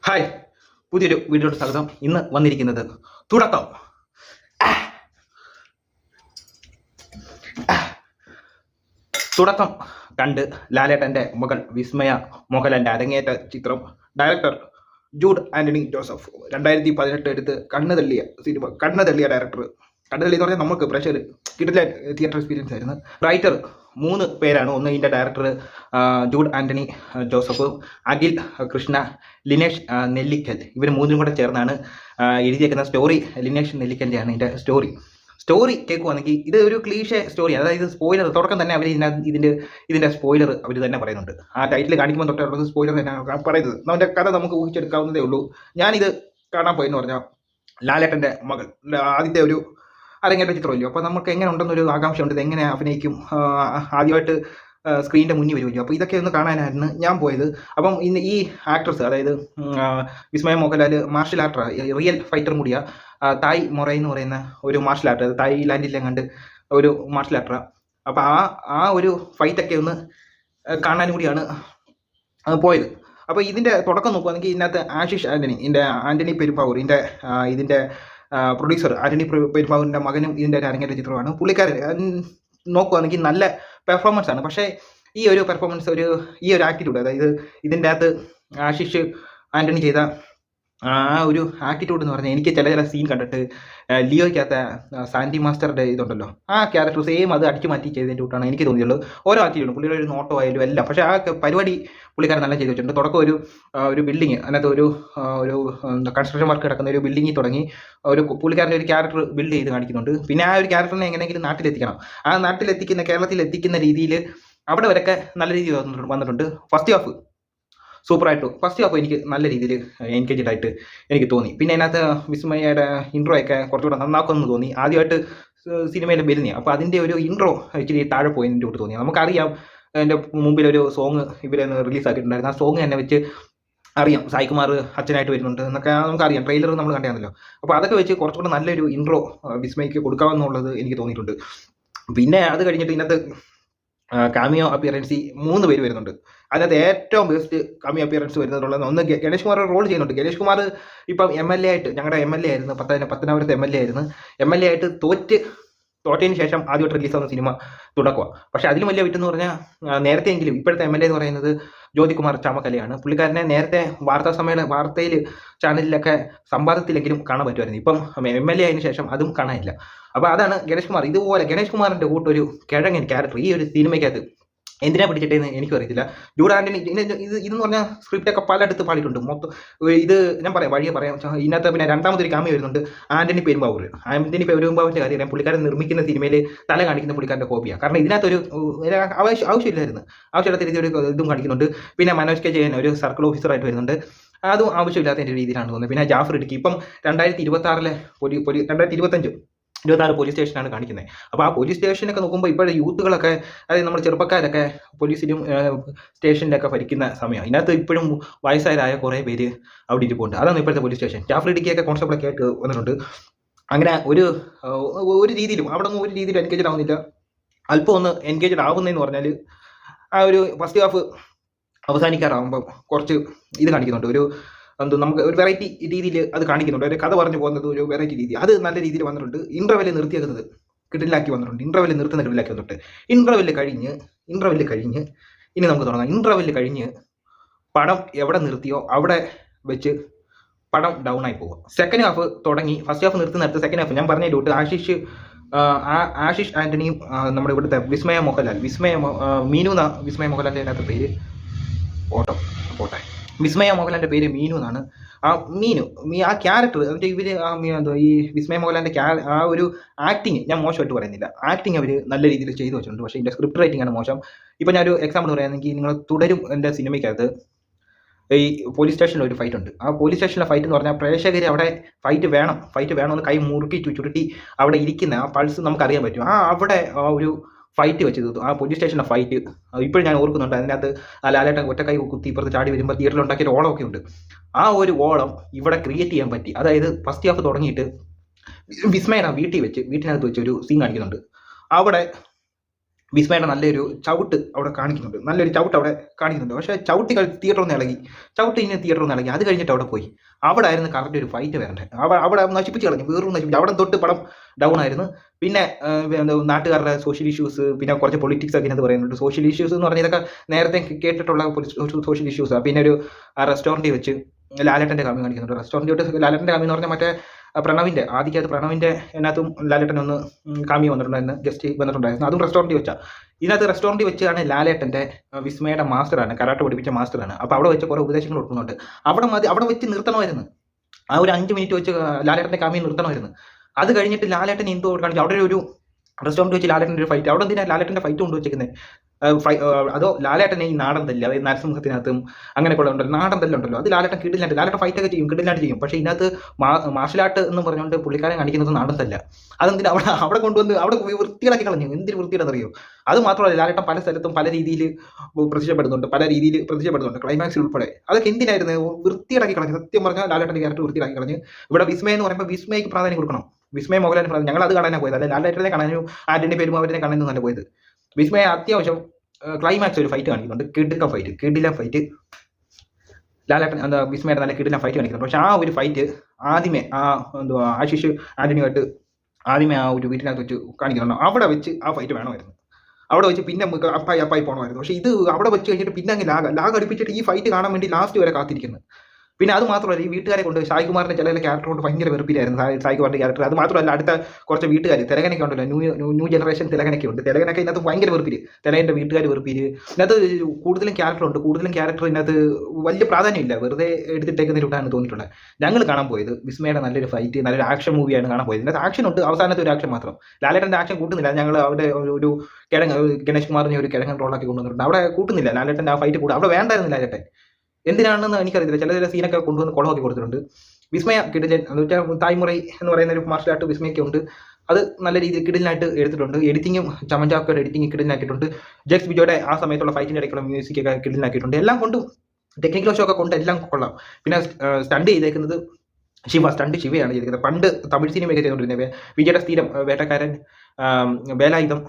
Hi, പുതിയൊരു വീഡിയോയുടെ സ്വാഗതം. ഇന്ന് വന്നിരിക്കുന്നത് തുടക്കം തുടക്കം കണ്ട് ലാലേട്ടൻ്റെ മകൾ വിസ്മയ മോഹൻലാലിൻ്റെ അരങ്ങേറ്റ ചിത്രം ഡയറക്ടർ ജൂഡ് ആന്റണി ജോസഫ് 2018 എടുത്ത് കണ്ണ് തള്ളിയ സിനിമ. കണ്ണ് തള്ളിയ ഡയറക്ടർ, കണ്ണ് തള്ളി എന്ന് പറഞ്ഞാൽ നമുക്ക് പ്രഷർ കിട്ടില്ല, തിയേറ്റർ എക്സ്പീരിയൻസ് ആയിരുന്നു. റൈറ്റർ 3 പേരാണ്. ഒന്ന് ഇതിൻ്റെ director Jude Antony Joseph, Akhil Krishna, Linesh Nellickal. ഇവർ 3 കൂടെ ചേർന്നാണ് എഴുതിയേക്കുന്ന സ്റ്റോറി. ലിനേഷ് നെല്ലിക്കലിൻ്റെയാണ് ഇതിൻ്റെ സ്റ്റോറി കേൾക്കുവാണെങ്കിൽ ഇത് ഒരു ക്ലീഷേ സ്റ്റോറി. അതായത് സ്പോയിലർ തുടക്കം തന്നെ അവർ ഇതിൻ്റെ സ്പോയിലർ അവർ തന്നെ പറയുന്നുണ്ട്. ആ ടൈറ്റിൽ കാണിക്കുമ്പോൾ തൊട്ടുള്ളത് സ്പോയിലർ തന്നെയാണ് പറയുന്നത്. നമ്മുടെ കഥ നമുക്ക് ഊഹിച്ചെടുക്കാവുന്നതേ ഉള്ളൂ. ഞാനിത് കാണാൻ പോയെന്ന് പറഞ്ഞാൽ ലാലേട്ടൻ്റെ മകൾ ആദ്യത്തെ ഒരു അരങ്ങേറ്റ ചിത്രമല്ലോ. അപ്പോൾ നമുക്ക് എങ്ങനെ ഉണ്ടെന്നൊരു ആകാംക്ഷയുണ്ട്, ഇത് എങ്ങനെ അഭിനയിക്കും, ആദ്യമായിട്ട് സ്ക്രീനിൻ്റെ മുന്നിൽ വരുമല്ലോ. അപ്പോൾ ഇതൊക്കെ ഒന്ന് കാണാനായിരുന്നു ഞാൻ പോയത്. അപ്പം ഇന്ന് ഈ ആക്ട്രസ്, അതായത് വിസ്മയ മോഹൻലാൽ മാർഷൽ ആർട്ടർ, റിയൽ ഫൈറ്റർ കൂടിയാണ്. തായ് മൊറൈ എന്ന് പറയുന്ന ഒരു മാർഷൽ ആർട്ട്, തായ്ലാൻഡിലെ കണ്ട് ഒരു മാർഷൽ ആർട്ടറാണ്. അപ്പോൾ ആ ഒരു ഫൈറ്റൊക്കെ ഒന്ന് കാണാൻ കൂടിയാണ് പോയത്. അപ്പോൾ ഇതിൻ്റെ തുടക്കം നോക്കുകയാണെങ്കിൽ ഇതിനകത്ത് ആശിഷ് ആൻ്റണി, ആൻ്റണി പെരുമ്പാവൂർ, ഇതിൻ്റെ പ്രൊഡ്യൂസർ ആൻ്റണി പെരുമ്പാവൂരിൻ്റെ മകനും ഇതിൻ്റെ ഒരു അരങ്ങേറ്റ ചിത്രമാണ്. പുള്ളിക്കാരൻ നോക്കുകയാണെങ്കിൽ നല്ല പെർഫോമൻസ് ആണ്. പക്ഷേ ഈ ഒരു പെർഫോമൻസ്, ഈ ഒരു ആറ്റിറ്റ്യൂഡ്, അതായത് ഇതിൻ്റെ അകത്ത് ആശിഷ് ആൻ്റണി ചെയ്ത ആ ഒരു ആറ്റിറ്റ്യൂഡ് എന്ന് പറഞ്ഞാൽ എനിക്ക് ചില സീൻ കണ്ടിട്ട് ലിയോയ്ക്കകത്ത സാൻഡി മാസ്റ്ററുടെ ഇതുണ്ടല്ലോ, ആ ക്യാരക്ടർ സെയിം അത് അടിച്ചു മാറ്റി ചെയ്തതിൻ്റെ കൂട്ടാണ് എനിക്ക് തോന്നിയുള്ളൂ. ഓരോ ആറ്റിറ്റ്യൂഡ്, പുള്ളിയുടെ ഒരു നോട്ടോ ആയാലും എല്ലാം. പക്ഷേ ആ പരിപാടി പുള്ളിക്കാരൻ നല്ല ചെയ്ത് വെച്ചിട്ടുണ്ട്. തുടക്കം ഒരു ബിൽഡിങ്, അതിനകത്ത് ഒരു കൺസ്ട്രക്ഷൻ വർക്ക് കിടക്കുന്ന ഒരു ബിൽഡിങ്ങിൽ തുടങ്ങി പുള്ളിക്കാരൻ്റെ ഒരു ക്യാരക്ടർ ബിൽഡ് ചെയ്ത് കാണിക്കുന്നുണ്ട്. പിന്നെ ആ ഒരു ക്യാരക്ടറിനെ എങ്ങനെയെങ്കിലും നാട്ടിലെത്തിക്കണം. ആ നാട്ടിലെത്തിക്കുന്ന, കേരളത്തിൽ എത്തിക്കുന്ന രീതിയിൽ അവിടെ വരെയൊക്കെ നല്ല രീതിയിൽ വന്നിട്ടുണ്ട്. ഫസ്റ്റ് ഹാഫ് സൂപ്പറായിട്ടു. ഫസ്റ്റ് ഹാഫ് എനിക്ക് നല്ല രീതിയിൽ എൻഗേജ്ഡ് ആയിട്ട് എനിക്ക് തോന്നി. പിന്നെ അതിനകത്ത് വിസ്മയയുടെ ഇൻട്രോ ഒക്കെ കുറച്ചുകൂടെ നന്നാക്കുമെന്ന് തോന്നി. ആദ്യമായിട്ട് സിനിമയിൽ വരുന്നേ, അപ്പോൾ അതിൻ്റെ ഒരു ഇൻട്രോ ഇച്ചിരി താഴെ പോയി എൻ്റെ കൂട്ട് തോന്നി. നമുക്കറിയാം എൻ്റെ മുമ്പിലൊരു സോങ് ഇവരെ റിലീസാക്കിയിട്ടുണ്ടായിരുന്നു. ആ സോങ് തന്നെ വെച്ച് അറിയാം സായികുമാർ അച്ഛനായിട്ട് വരുന്നുണ്ട് എന്നൊക്കെ നമുക്കറിയാം, ട്രെയിലർ നമ്മൾ കണ്ടായിരുന്നല്ലോ. അപ്പോൾ അതൊക്കെ വെച്ച് കുറച്ചുകൂടെ നല്ലൊരു ഇൻട്രോ വിസ്മയ്ക്ക് കൊടുക്കാമെന്നുള്ളത് എനിക്ക് തോന്നിയിട്ടുണ്ട്. പിന്നെ അത് കഴിഞ്ഞിട്ട് ഇതിനകത്ത് കാമിയോ അപ്പിയറൻസി 3 പേര് വരുന്നുണ്ട്. അതിനകത്ത് ഏറ്റവും ബെസ്റ്റ് കാമിയോ അപ്പിയറൻസ് വരുന്നതുള്ളത് ഒന്ന് ഗണേഷ് കുമാർ റോൾ ചെയ്യുന്നുണ്ട്. ഗണേഷ് കുമാർ ഇപ്പം MLA ആയിട്ട്, ഞങ്ങളുടെ MLA ആയിരുന്നു, പത്തനാപുരത്തെ MLA ആയിരുന്നു. MLA ആയിട്ട് തോറ്റതിന് ശേഷം ആദ്യമായിട്ട് റിലീസാവുന്ന സിനിമ തുടക്കുക. പക്ഷേ അതിലും വലിയ വിറ്റെന്ന് പറഞ്ഞാൽ നേരത്തെയെങ്കിലും ഇപ്പോഴത്തെ MLA എന്ന് പറയുന്നത് ജ്യോതികുമാർ ചാമക്കലയാണ്. പുള്ളിക്കാരനെ നേരത്തെ വാർത്തയിൽ ചാനലിലൊക്കെ സംവാദത്തിലെങ്കിലും കാണാൻ പറ്റുമായിരുന്നു. ഇപ്പം MLA ആയതിനു ശേഷം അതും കാണാനില്ല. അപ്പോൾ അതാണ് ഗണേഷ് കുമാർ. ഇതുപോലെ ഗണേഷ് കുമാറിൻ്റെ കൂട്ടൊരു കിഴങ്ങൻ ക്യാരക്ടർ ഈ ഒരു സിനിമയ്ക്കകത്ത് എന്തിനാ പിടിച്ചിട്ടേന്ന് എനിക്കും അറിയത്തില്ല. ജൂഡ് ആൻ്റണി ഇതെന്ന് പറഞ്ഞാൽ സ്ക്രിപ്റ്റൊക്കെ പലയിടത്ത് പാടിയിട്ടുണ്ട്. മൊത്തം ഇത് ഞാൻ വഴിയെ പറയാം. ഇതിനകത്ത് പിന്നെ രണ്ടാമതൊരു കാമി വരുന്നുണ്ട്, ആൻ്റണി പെരുമ്പാവൂർ. ആൻ്റണി പെരുമ്പാവൂരിൻ്റെ കാര്യം പുള്ളിക്കാരൻ നിർമ്മിക്കുന്ന സിനിമയിൽ തല കാണിക്കുന്ന പുള്ളിക്കാരൻ്റെ കോപ്പിയാണ്. കാരണം ഇതിനകത്തൊരു ആവശ്യമില്ലായിരുന്നു, ആവശ്യമില്ലാത്ത രീതിയിൽ ഒരു ഇതും കാണിക്കുന്നുണ്ട്. പിന്നെ മനോജ് കെ ജയൻ ഒരു സർക്കിൾ ഓഫീസറായിട്ട് വരുന്നുണ്ട്, അതും ആവശ്യമില്ലാത്ത രീതിയിലാണ് തോന്നുന്നത്. പിന്നെ ജാഫർ ഇടുക്കി ഇപ്പം 2026 പോലീസ് സ്റ്റേഷനാണ് കാണിക്കുന്നത്. അപ്പോൾ ആ പോലീസ് സ്റ്റേഷനൊക്കെ നോക്കുമ്പോൾ ഇപ്പോഴത്തെ യൂത്തുകളൊക്കെ, അതായത് നമ്മുടെ ചെറുപ്പക്കാരൊക്കെ പോലീസിലും സ്റ്റേഷനിലൊക്കെ ഭരിക്കുന്ന സമയം. ഇതിനകത്ത് ഇപ്പോഴും വയസ്സായ കുറേ പേര് അവിടെ ഇരിപ്പുണ്ട്. അതാണ് ഇപ്പോഴത്തെ പോലീസ് സ്റ്റേഷൻ. ജാഫർ ഇടുക്കിയൊക്കെ കോൺസ്റ്റബിളൊക്കെ ആയിട്ട് വന്നിട്ടുണ്ട്. അങ്ങനെ ഒരു രീതിയിലും അവിടെ ഒന്നും ഒരു രീതിയിലും എൻഗേജഡ് ആവുന്നില്ല. അല്പം ഒന്ന് എൻഗേജഡ് ആവുന്നതെന്ന് പറഞ്ഞാൽ ആ ഒരു ഫസ്റ്റ് ഹാഫ് അവസാനിക്കാറാകുമ്പം കുറച്ച് ഇത് കാണിക്കുന്നുണ്ട്. നമുക്ക് ഒരു വെറൈറ്റി രീതിയിൽ അത് കാണിക്കുന്നുണ്ട്. ഒരു കഥ പറഞ്ഞു പോകുന്നത് ഒരു വെറൈറ്റി രീതി, അത് നല്ല രീതിയിൽ വന്നിട്ടുണ്ട്. ഇൻ്റർവെല്ലിൽ നിർത്തിയേക്കുന്നത് കിടിലാക്കി വന്നിട്ടുണ്ട്. ഇൻ്റർവെല്ലിൽ നിർത്തുന്ന കിടിലാക്കി വന്നിട്ടുണ്ട്. ഇൻ്റർവെല്ല് കഴിഞ്ഞ് ഇനി നമുക്ക് തുടങ്ങാം. ഇൻ്റർവെല്ല് കഴിഞ്ഞ് പടം എവിടെ നിർത്തിയോ അവിടെ വെച്ച് പടം ഡൗൺ ആയി പോകും. സെക്കൻഡ് ഹാഫ് തുടങ്ങി ഫസ്റ്റ് ഹാഫ് നിർത്തുന്നിടത്ത് സെക്കൻഡ് ഹാഫ് ഞാൻ പറഞ്ഞതിലോട്ട് ആശിഷ് ആൻ്റണിയും നമ്മുടെ ഇവിടുത്തെ വിസ്മയ മോഹൻലാൽ, മീനു എന്നാ വിസ്മയ മോഹൻലാലിൻ്റെ അതിനകത്ത് പേര്, പോട്ടെ, വിസ്മയ മോഹൻലാലിൻ്റെ പേര് മീനു എന്നാണ്. ആ ക്യാരക്ടർ എന്നിട്ട് ഇവർ ഈ വിസ്മയ മോഹൻലാലിൻ്റെ ആ ഒരു ആക്ടിങ് ഞാൻ മോശമായിട്ട് പറയുന്നില്ല. ആക്ടിങ് അവർ നല്ല രീതിയിൽ ചെയ്തു വെച്ചിട്ടുണ്ട്. പക്ഷേ ഇതിൻ്റെ സ്ക്രിപ്റ്റ് റൈറ്റിംഗ് ആണ് മോശം. ഇപ്പം ഞാനൊരു എക്സാമ്പിൾ പറയുകയാണെങ്കിൽ, നിങ്ങൾ തുടരും എൻ്റെ സിനിമയ്ക്കകത്ത് ഈ പോലീസ് സ്റ്റേഷനിൽ ഒരു ഫൈറ്റ് ഉണ്ട്. ആ പോലീസ് സ്റ്റേഷനിലെ ഫൈറ്റ് എന്ന് പറഞ്ഞാൽ പ്രേക്ഷകർ അവിടെ ഫൈറ്റ് വേണമെന്ന് കൈ മുറുക്കി ചുരുട്ടി അവിടെ ഇരിക്കുന്ന ആ പൾസ് നമുക്കറിയാൻ പറ്റും. അവിടെ ഒരു ഫൈറ്റ് വെച്ച് തീർത്തു. ആ പോലീസ് സ്റ്റേഷനിലെ ഫൈറ്റ് ഇപ്പോഴും ഞാൻ ഓർക്കുന്നുണ്ട്. അതിനകത്ത് ലാലേട്ടൻ ഒറ്റക്കൈ കുത്തി ഇപ്പുറത്ത് ചാടി വരുമ്പോൾ തിയേറ്ററിൽ ഉണ്ടാക്കിയ ഓളമൊക്കെ ഉണ്ട്. ആ ഒരു ഓളം ഇവിടെ ക്രിയേറ്റ് ചെയ്യാൻ പറ്റി. അതായത് ഫസ്റ്റ് ഹാഫ് തുടങ്ങിയിട്ട് വിസ്മയനെ വീട്ടിനകത്ത് വെച്ച് ഒരു സീൻ കാണിക്കുന്നുണ്ട്. അവിടെ വിസ്മയുടെ നല്ലൊരു ചവിട്ട് അവിടെ കാണിക്കുന്നുണ്ട്, നല്ലൊരു ചവിട്ട് അവിടെ കാണിക്കുന്നുണ്ട്. പക്ഷേ ചവിട്ടി തിയേറ്ററിൽ നിന്ന് ഇളകി, ചവിട്ടി ഇങ്ങനെ തിയേറ്ററിൽ നിന്ന് ഇളകി. അത് കഴിഞ്ഞിട്ട് അവിടെ പോയി, അവിടെ ആയിരുന്നു കറക്റ്റ് ഒരു ഫൈറ്റ് വരണ്ടേ. അവിടെ നശിപ്പിച്ച് കളഞ്ഞു, വേറൊരു നശിപ്പിച്ചു. അവിടെ തൊട്ട് പടം ഡൗൺ ആയിരുന്നു. പിന്നെ നാട്ടുകാരുടെ സോഷ്യൽ ഇഷ്യൂസ്, പിന്നെ കുറച്ച് പൊളിറ്റിക്സ് ഒക്കെ ഇതിനകത്ത് പറയുന്നുണ്ട്. സോഷ്യൽ ഇഷ്യൂസ് എന്ന് പറഞ്ഞാൽ ഇതൊക്കെ നേരത്തെ കേട്ടിട്ടുള്ള സോഷ്യൽ ഇഷ്യൂസാണ്. പിന്നെ ഒരു റെസ്റ്റോറൻറ്റിൽ വെച്ച് ലാലേട്ടൻ്റെ കാമി കാണിക്കുന്നുണ്ട്. റെസ്റ്റോറൻറ്റ് ലാലേട്ടൻ്റെ കാമി എന്ന് പറഞ്ഞാൽ മറ്റേ പ്രണവിൻ്റെ ആദ്യത്തെ പ്രണവിൻ്റെ അതിനകത്തും ലാലേട്ടൻ ഒന്ന് കാമി വന്നിട്ടുണ്ടായിരുന്നു, ഗസ്റ്റ് വന്നിട്ടുണ്ടായിരുന്നു. അതും റെസ്റ്റോറൻറ്റിൽ വെച്ചാൽ. ഇതിനകത്ത് റെസ്റ്റോറൻറ്റിൽ വെച്ചാണ് ലാലേട്ടൻ്റെ വിസ്മയുടെ മാസ്റ്ററാണ്, കരാട്ടെ പഠിപ്പിച്ച മാസ്റ്ററാണ്. അപ്പോൾ അവിടെ വെച്ച് കുറേ ഉപദേശങ്ങൾ കൊടുക്കുന്നുണ്ട്. അവിടെ വെച്ച് നിർത്തണമായിരുന്നു. ആ ഒരു 5 മിനിറ്റ് വെച്ച് ലാലേട്ടൻ്റെ കാമി നിർത്തണമായിരുന്നു. അത് കഴിഞ്ഞിട്ട് ലാലേട്ടൻ എന്തോ കാണിച്ചു. അവിടെ ഒരു റെസ്റ്റോറൻറ്റ് വെച്ച് ലാലേട്ടൻ്റെ ഒരു ഫൈറ്റ്. അവിടെ എന്തിനാണ് ലാലേട്ടൻ്റെ ഫൈറ്റ് കൊണ്ടുവച്ചേക്കുന്നത്? അതോ ലാലേട്ടനെ ഈ നാടൻ തല്ല്, അതായത് നരസിംഹത്തിനകത്തും അങ്ങനെയൊക്കെ ഉണ്ടല്ലോ നാടൻ തല്ലുണ്ടല്ലോ, അത് ലാലേട്ടൻ കിടിലായിട്ട് ലാലേട്ടൻ ഫൈറ്റൊക്കെ ചെയ്യും, കിടിലായിട്ട് ചെയ്യും. പക്ഷേ ഇതിനകത്ത് മാർഷൽ ആർട്ട് എന്ന് പറഞ്ഞുകൊണ്ട് പുള്ളിക്കാരൻ കാണിക്കുന്നത് നാടൻ തല്ല. അതെന്തിനാ അവിടെ കൊണ്ടുവന്ന് അവിടെ വൃത്തികളാക്കി കളഞ്ഞു. എന്തിന് വൃത്തിയാണെന്നറിയോ? അത് മാത്രമല്ല, ലാലേട്ടൻ പല സ്ഥലത്തും പല രീതിയിൽ പ്രത്യക്ഷപ്പെടുന്നുണ്ട്, ക്ലൈമാക്സിൽ ഉൾപ്പെടെ. അതൊക്കെ എന്തിനായിരുന്നു വൃത്തിയാക്കി കളഞ്ഞു? സത്യം പറഞ്ഞാൽ ലാലേട്ടൻ്റെ ക്യാരക്ടർ വൃത്തിയാക്കി കളഞ്ഞ്. ഇവിടെ വിസ്മയ എന്ന് പറയുമ്പോൾ വിസ്മയ്ക്ക് പ്രാധാന്യം കൊടുക്കണം. വിസ്മയ മോഹൻലാലിന് പ്രാധാന്യം. ഞങ്ങൾ അത് കാണാനാണ് പോയത്, അല്ലെ ലാലേട്ടനെ കാണാനും ആന്റണി പെരുമാവൂരിനെ കാണാനും തന്നെ പോയത്. വിസ്മയ അത്യാവശ്യം ക്ലൈമാക്സ് ഒരു ഫൈറ്റ് കാണിക്കുന്നുണ്ട്, കിടിലൻ ഫൈറ്റ്. ലാലേട്ടൻ വിസ്മയുടെ നല്ല കിടിലൻ ഫൈറ്റ് കാണിക്കുന്നുണ്ട്. പക്ഷെ ആ ഒരു ഫൈറ്റ് ആദ്യമേ ആശിഷ് ആന്റണിയുമായിട്ട് ആദ്യമേ ആ ഒരു വീട്ടിനകത്ത് വെച്ച് കാണിക്കുന്നുണ്ട്. അവിടെ വെച്ച് ആ ഫൈറ്റ് വേണമായിരുന്നു. അവിടെ വെച്ച് പിന്നെ നമുക്ക് അപ്പായി പോകണമായിരുന്നു. പക്ഷേ ഇത് അവിടെ വെച്ച് കഴിഞ്ഞിട്ട് പിന്നെ അങ്ങ് ലാഗ് അടുപ്പിച്ചിട്ട് ഈ ഫൈറ്റ് കാണാൻ വേണ്ടി ലാസ്റ്റ് വരെ കാത്തിരിക്കുന്നു. പിന്നെ അത് മാത്രമല്ല, ഈ വീട്ടുകാരെ കൊണ്ട് സായികുമാറിന്റെ ചില ക്യാരക്ടർ കൊണ്ട് ഭയങ്കര വെറുപ്പിലായിരുന്നു സായികുമാറിന്റെ ക്യാരക്ടർ. അത് മാത്രമല്ല, അടുത്ത കുറച്ച് വീട്ടുകാർ തിലകനൊക്കെ ഉണ്ടല്ലോ, ന്യൂ ജനറേഷൻ തിലകനൊക്കെ ഉണ്ട്. തിലകനൊക്കെ ഇതിനകത്ത് ഭയങ്കര വെറുപ്പില്, തിലകന്റെ വീട്ടുകാർ വെറുപ്പില്. ഇതിനകത്ത് കൂടുതലും ക്യാരക്ടർ ഇതിനകത്ത് വലിയ പ്രാധാന്യമില്ല, വെറുതെ എടുത്തിട്ടേക്കുന്നതിലൂടെയാണ് തോന്നിയിട്ടുള്ളത്. ഞങ്ങൾ കാണാൻ പോയത് വിസ്മയുടെ നല്ലൊരു ഫൈറ്റ്, നല്ലൊരു ആക്ഷൻ മൂവിയാണ് കാണാൻ പോയത്. ഇതിനകത്ത് ആക്ഷൻ ഉണ്ട്, അവസാനത്തെ ഒരു ആക്ഷൻ മാത്രം. ലാലേട്ടന്റെ ആക്ഷൻ കൂട്ടുന്നില്ല. ഞങ്ങൾ അവിടെ ഒരു ഗണേഷ് കുമാറിനെ ഒരു കിഴങ്ങൻ റോളാക്കി കൊണ്ടുവന്നിട്ടുണ്ട്. അവിടെ കൂട്ടുന്നില്ല ലാലേട്ടന്റെ ആ ഫൈറ്റ് അവിടെ വേണ്ടായിരുന്നു ലാലേട്ടൻ. എന്തിനാണെന്ന് എനിക്കറിയില്ല. ചില സീനൊക്കെ കൊണ്ടുവന്ന് കുളമാക്കി കൊടുത്തിട്ടുണ്ട്. വിസ്മയ കിടിലൻ എന്ന് വെച്ചാൽ തായ്മുറൈ എന്ന് പറയുന്ന ഒരു മാർഷൽ ആർട്ട് വിസ്മയൊക്കെ ഉണ്ട്. അത് നല്ല രീതിയിൽ കിടിലായിട്ട് എടുത്തിട്ടുണ്ട്. എഡിറ്റിങ്ങും ചമഞ്ചാക്കയുടെ എഡിറ്റിംഗ് കിടിലാക്കിയിട്ടുണ്ട്. ജെക്സ് ബിജോയുടെ ആ സമയത്തുള്ള ഫൈറ്റിൻ്റെ ഇടയ്ക്കുള്ള മ്യൂസിക്കൊക്കെ കിടിലാക്കിയിട്ടുണ്ട്. എല്ലാം കൊണ്ടും ടെക്നിക്കൽ ഷോ ഒക്കെ കൊണ്ട് എല്ലാം കൊള്ളാം. പിന്നെ സ്റ്റണ്ട് ചെയ്തേക്കുന്നത് ശിവയാണ് ചെയ്തിരിക്കുന്നത്. പണ്ട് തമിഴ് സിനിമയൊക്കെ ചെയ്തുകൊണ്ടിരുന്നത് വിജയുടെ സ്ഥിരം വേട്ടക്കാരൻ, വേലായുധം,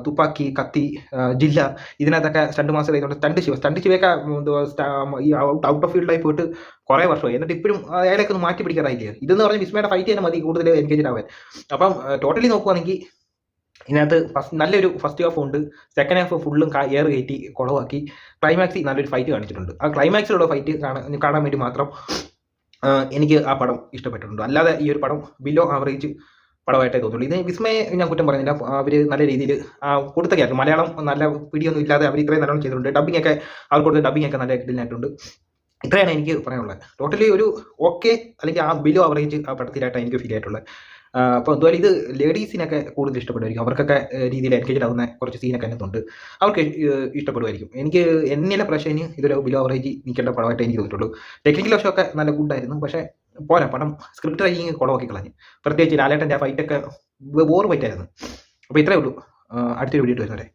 തുപ്പാക്കി, കത്തി, ജില്ല, ഇതിനകത്തൊക്കെ സ്റ്റണ്ട് മാസ്റ്റർ ചെയ്തുകൊണ്ട് സ്റ്റണ്ട് ശിവയൊക്കെ ഈ ഔട്ട് ഓഫ് ഫീൽഡായി പോയിട്ട് കുറേ വർഷമായി. എന്നിട്ട് ഇപ്പോഴും അയാളൊക്കെ ഒന്ന് മാറ്റി പിടിക്കാറായില്ലേ. ഇതെന്ന് പറഞ്ഞാൽ വിസ്മയുടെ ഫൈറ്റ് തന്നെ മതി കൂടുതൽ എൻഗേജഡ് ആവാൻ. അപ്പം ടോട്ടലി നോക്കുവാണെങ്കിൽ ഇതിനകത്ത് നല്ലൊരു ഫസ്റ്റ് ഹാഫ് ഉണ്ട്, സെക്കൻഡ് ഹാഫ് ഫുള്ളും എയർ കയറ്റി കുളവാക്കി. ക്ലൈമാക്സിൽ നല്ലൊരു ഫൈറ്റ് കാണിച്ചിട്ടുണ്ട്. ആ ക്ലൈമാക്സിലുള്ള ഫൈറ്റ് കാണാൻ വേണ്ടി മാത്രം എനിക്ക് ആ പടം ഇഷ്ടപ്പെട്ടിട്ടുണ്ട്. അല്ലാതെ ഈ ഒരു പടം ബിലോ ആവറേജ് പടമായിട്ടേ തോന്നുള്ളൂ. ഇത് വിസ്മയെ ഞാൻ കുറ്റം പറയുന്നില്ല. അവർ നല്ല രീതിയിൽ കൊടുത്ത ക്യാരക്ടർ, മലയാളം നല്ല പിടിയൊന്നും ഇല്ലാതെ അവർ ഇത്രയും നല്ലോണം ചെയ്തിട്ടുണ്ട്. ഡബ്ബിംഗ് ഒക്കെ അവർ കൊടുത്ത ഡബ്ബിംഗ് ഒക്കെ നല്ല കിട്ടിലായിട്ടുണ്ട്. ഇത്രയാണ് എനിക്ക് പറയാനുള്ളത്. ടോട്ടലി ഒരു ഓക്കെ അല്ലെങ്കിൽ ആ ബിലോ ആവറേജ് ആ പടത്തിലായിട്ടാണ് എനിക്ക് ഫീൽ ആയിട്ടുള്ളത്. അപ്പോൾ എന്തായാലും ഇത് ലേഡീസിനൊക്കെ കൂടുതൽ ഇഷ്ടപ്പെടുമായിരിക്കും. അവർക്കൊക്കെ രീതിയിൽ എൻഗേജഡ് ആവുന്ന കുറച്ച് സീനൊക്കെ അതിനകത്തുണ്ട്. അവർക്ക് ഇഷ്ടപ്പെടുമായിരിക്കും. എനിക്ക് എന്നിലെ പ്രശ്നം ഇതൊരു ബിലോ ആവറേജ് നിൽക്കേണ്ട പടമായിട്ട് എനിക്ക് തോന്നിയിട്ടുള്ളൂ. ടെക്നിക്കൽ വശമൊക്കെ നല്ല ഗുഡായിരുന്നു. പക്ഷേ പോരാ, പടം സ്ക്രിപ്റ്റ് റൈറ്റിംഗ് കുളമാക്കി കളഞ്ഞു. പ്രത്യേകിച്ച് ലാലേട്ടൻ്റെ ആ ഫൈറ്റൊക്കെ ബോർ ഫൈറ്റായിരുന്നു. അപ്പോൾ ഇത്രയേ ഉള്ളൂ. അടുത്തൊരു വീഡിയോ വരുന്നവരെ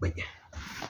ബൈ.